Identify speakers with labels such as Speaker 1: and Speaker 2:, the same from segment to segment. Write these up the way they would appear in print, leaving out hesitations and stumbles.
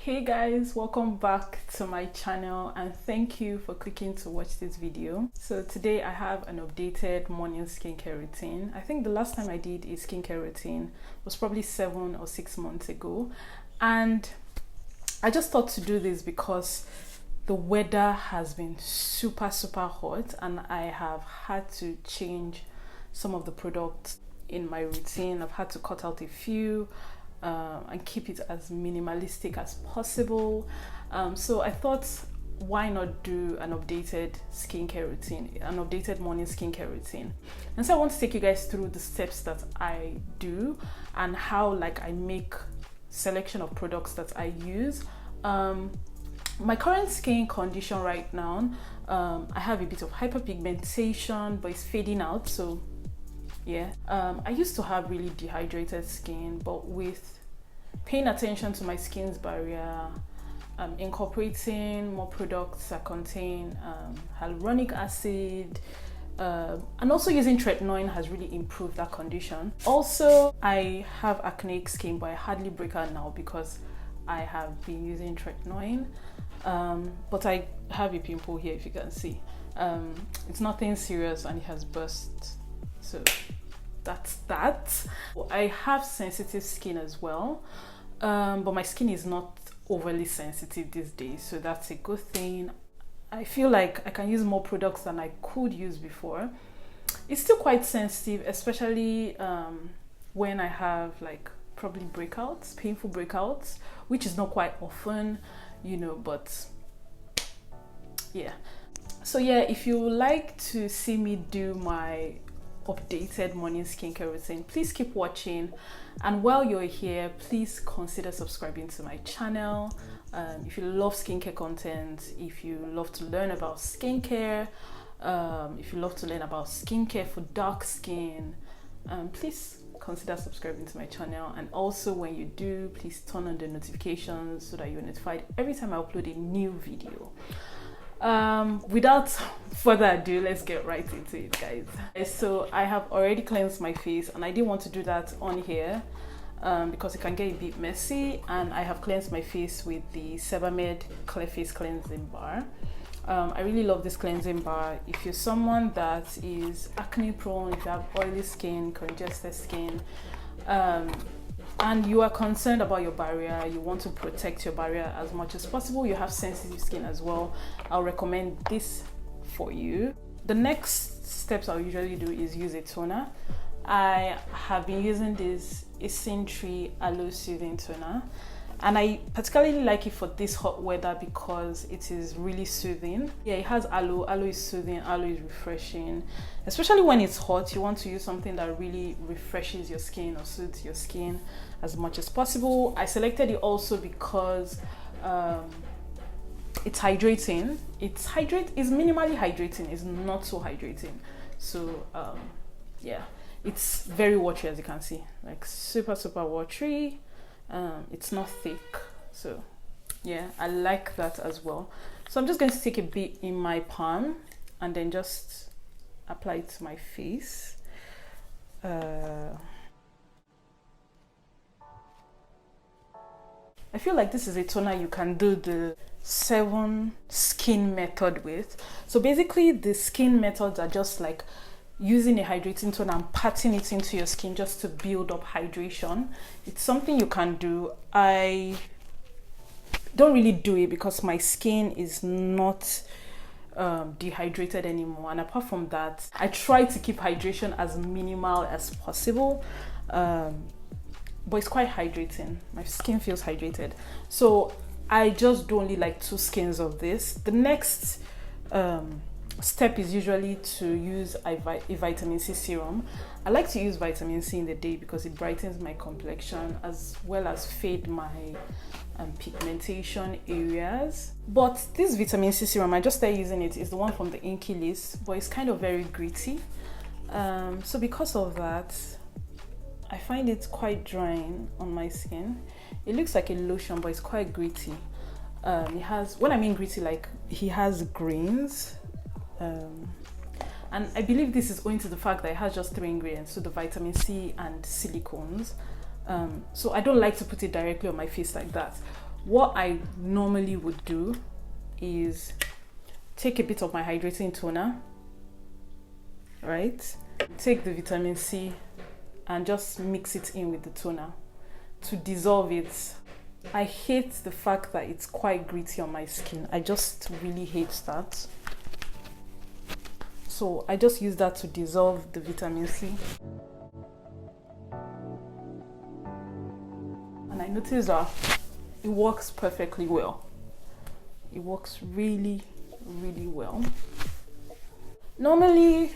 Speaker 1: Hey guys, welcome back to my channel and thank you for clicking to watch this video. So today I have an updated morning skincare routine. I think the last time I did a skincare routine was probably 7 or 6 months ago, and I just thought to do this because the weather has been super hot and I have had to change some of the products in my routine. I've had to cut out a few and keep it as minimalistic as possible. So I thought, why not do an updated skincare routine, an updated morning skincare routine? And so I want to take you guys through the steps that I do and how I make selection of products that I use. My current skin condition right now, I have a bit of hyperpigmentation, but it's fading out. So yeah, I used to have really dehydrated skin, but with paying attention to my skin's barrier, incorporating more products that contain hyaluronic acid, and also using tretinoin has really improved that condition. Also, I have acneic skin, but I hardly break out now because I have been using tretinoin. But I have a pimple here, if you can see. It's nothing serious and it has burst. So that's that. I have sensitive skin as well, but my skin is not overly sensitive these days, so that's a good thing. I feel like I can use more products than I could use before. It's still quite sensitive, especially when I have probably breakouts, painful breakouts, which is not quite often, but yeah. So yeah, if you would like to see me do my updated morning skincare routine, please keep watching, and while you're here, please consider subscribing to my channel. If you love skincare content, if you love to learn about skincare, if you love to learn about skincare for dark skin, please consider subscribing to my channel. And also, when you do, please turn on the notifications so that you're notified every time I upload a new video. Without further ado, let's get right into it, guys. So I have already cleansed my face, and I didn't want to do that on here because it can get a bit messy, and I have cleansed my face with the Sebamed Clear Face Cleansing Bar. I really love this cleansing bar. If you're someone that is acne prone, if you have oily skin, congested skin, and you are concerned about your barrier, you want to protect your barrier as much as possible, you have sensitive skin as well, I'll recommend this for you. The next steps I'll usually do is use a toner. I have been using this Isntree Aloe Soothing Toner, and I particularly like it for this hot weather because it is really soothing. Yeah, it has aloe. Aloe is soothing, aloe is refreshing. Especially when it's hot, you want to use something that really refreshes your skin or soothes your skin as much as possible. I selected it also because it's hydrating. It's minimally hydrating. It's not so hydrating. So yeah, it's very watery, as you can see, super watery. It's not thick, so yeah, I like that as well. So I'm just going to take a bit in my palm and then just apply it to my face. I feel like this is a toner you can do the 7 skin method with. So basically the skin methods are just using a hydrating toner and patting it into your skin just to build up hydration. It's something you can do. I don't really do it because my skin is not dehydrated anymore, and apart from that, I try to keep hydration as minimal as possible, but it's quite hydrating. My skin feels hydrated, so I just do only 2 skins of this. The next step is usually to use a vitamin C serum. I like to use vitamin C in the day because it brightens my complexion as well as fade my pigmentation areas. But this vitamin C serum, I just started using it, is the one from the Inkeylist, but it's kind of very gritty. So because of that, I find it quite drying on my skin. It looks like a lotion, but it's quite gritty. It has, when I mean gritty, he has grains. And I believe this is owing to the fact that it has just 3 ingredients, so the vitamin C and silicones. So I don't like to put it directly on my face like that. what I normally would do is take a bit of my hydrating toner, right? Take the vitamin C and just mix it in with the toner to dissolve it. I hate the fact that it's quite gritty on my skin. I just really hate that. So I just use that to dissolve the vitamin C. And I noticed that it works perfectly well. It works really, really well. Normally,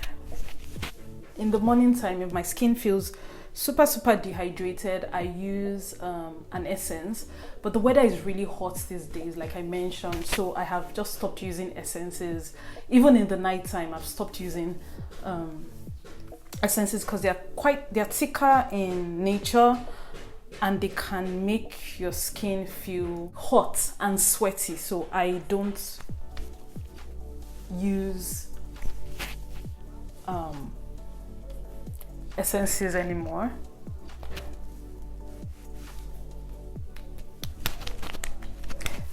Speaker 1: in the morning time, if my skin feels super dehydrated, I use an essence, but the weather is really hot these days, like I mentioned, so I have just stopped using essences. Even in the night time, I've stopped using essences because they're thicker in nature and they can make your skin feel hot and sweaty, so I don't use essences anymore.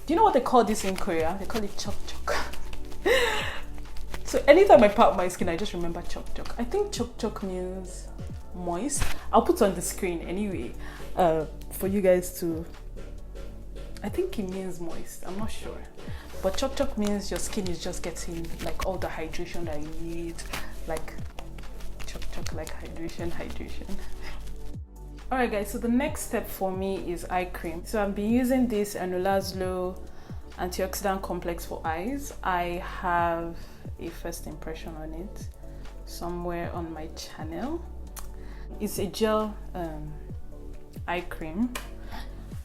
Speaker 1: Do you know what they call this in Korea? They call it chok chok. So anytime I pat my skin, I just remember chok chok. I think chok chok means moist. I'll put on the screen anyway for you guys to. I think it means moist. I'm not sure, but chok chok means your skin is just getting like all the hydration that you need, like like hydration. Alright guys, so the next step for me is eye cream. So I've been using this Erno Laszlo Antioxidant Complex for eyes. I have a first impression on it somewhere on my channel. It's a gel eye cream.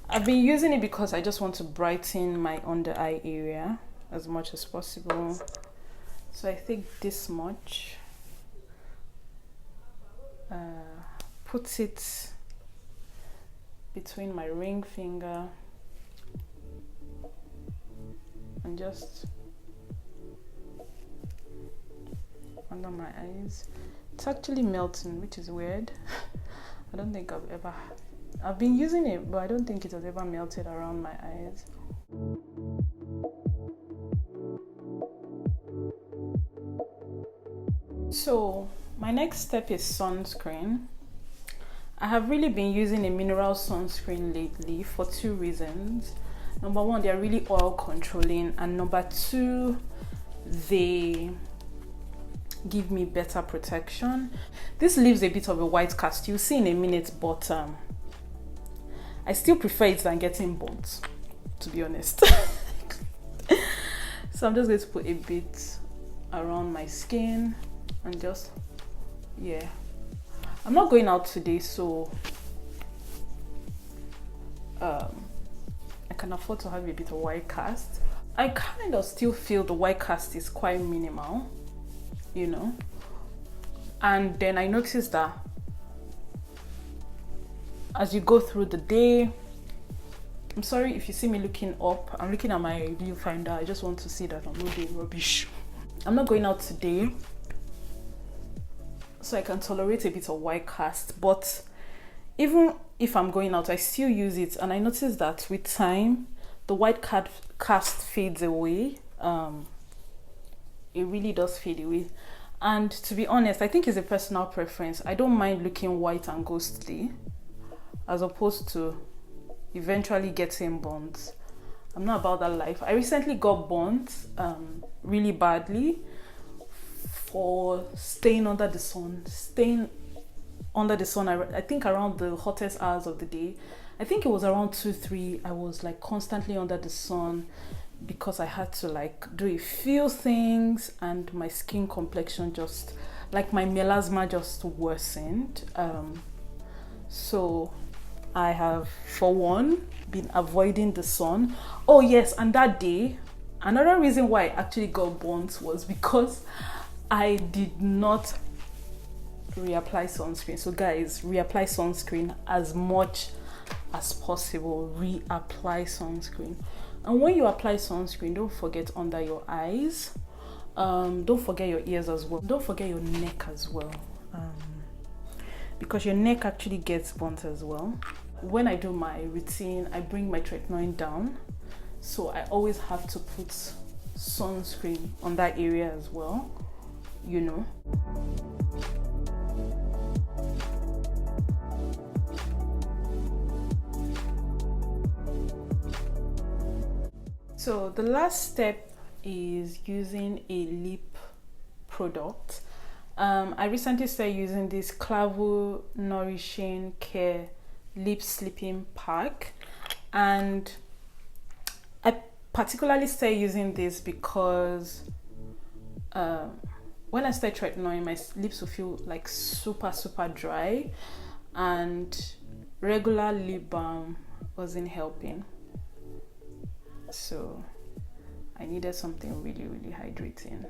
Speaker 1: I've been using it because I just want to brighten my under eye area as much as possible. So I think this much. Put it between my ring finger and just under my eyes. It's actually melting, which is weird. I don't think I've been using it, but I don't think it has ever melted around my eyes. So my next step is sunscreen. I have really been using a mineral sunscreen lately for two reasons. Number one, they're really oil controlling, and number two, they give me better protection. This leaves a bit of a white cast, you'll see in a minute, but I still prefer it than getting burnt, to be honest. So I'm just going to put a bit around my skin and just, yeah. I'm not going out today, so I can afford to have a bit of white cast. I kind of still feel the white cast is quite minimal, you know. And then I noticed that as you go through the day, I'm sorry if you see me looking up, I'm looking at my viewfinder. I just want to see that I'm not doing rubbish. I'm not going out today, so I can tolerate a bit of white cast, but even if I'm going out, I still use it, and I noticed that with time the white cast fades away. It really does fade away, and to be honest, I think it's a personal preference. I don't mind looking white and ghostly as opposed to eventually getting burnt. I'm not about that life. I recently got burnt really badly for staying under the sun. I think around the hottest hours of the day. I think it was around 2-3. I was like constantly under the sun because I had to like do a few things, and my skin complexion just, like my melasma just worsened. So I have, for one, been avoiding the sun. Oh yes, and that day, another reason why I actually got burnt was because I did not reapply sunscreen. So guys, reapply sunscreen as much as possible. Reapply sunscreen. And when you apply sunscreen, don't forget under your eyes. Don't forget your ears as well. Don't forget your neck as well. Because your neck actually gets burnt as well. when I do my routine, I bring my tretinoin down, so I always have to put sunscreen on that area as well, you know. So the last step is using a lip product. I recently started using this Clavo Nourishing Care Lip Sleeping Pack, and I particularly started using this because when I start tretinoin, my lips will feel like super dry, and regular lip balm wasn't helping. So I needed something really hydrating.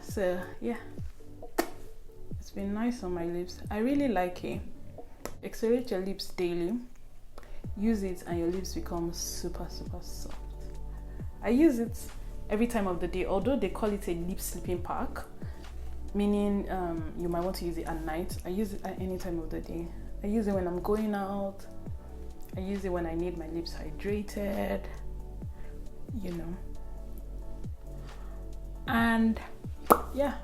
Speaker 1: So yeah, it's been nice on my lips. I really like it. Exfoliate your lips daily. Use it and your lips become super soft. I use it every time of the day, although they call it a lip sleeping pack, meaning you might want to use it at night. I use it at any time of the day. I use it when I'm going out. I use it when I need my lips hydrated, you know. And yeah,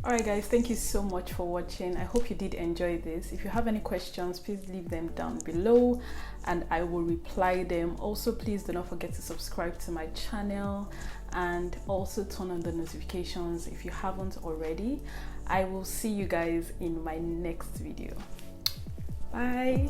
Speaker 1: all right guys, thank you so much for watching. I hope you did enjoy this. If you have any questions, please leave them down below and I will reply them. Also, please do not forget to subscribe to my channel and also turn on the notifications if you haven't already. I will see you guys in my next video. Bye.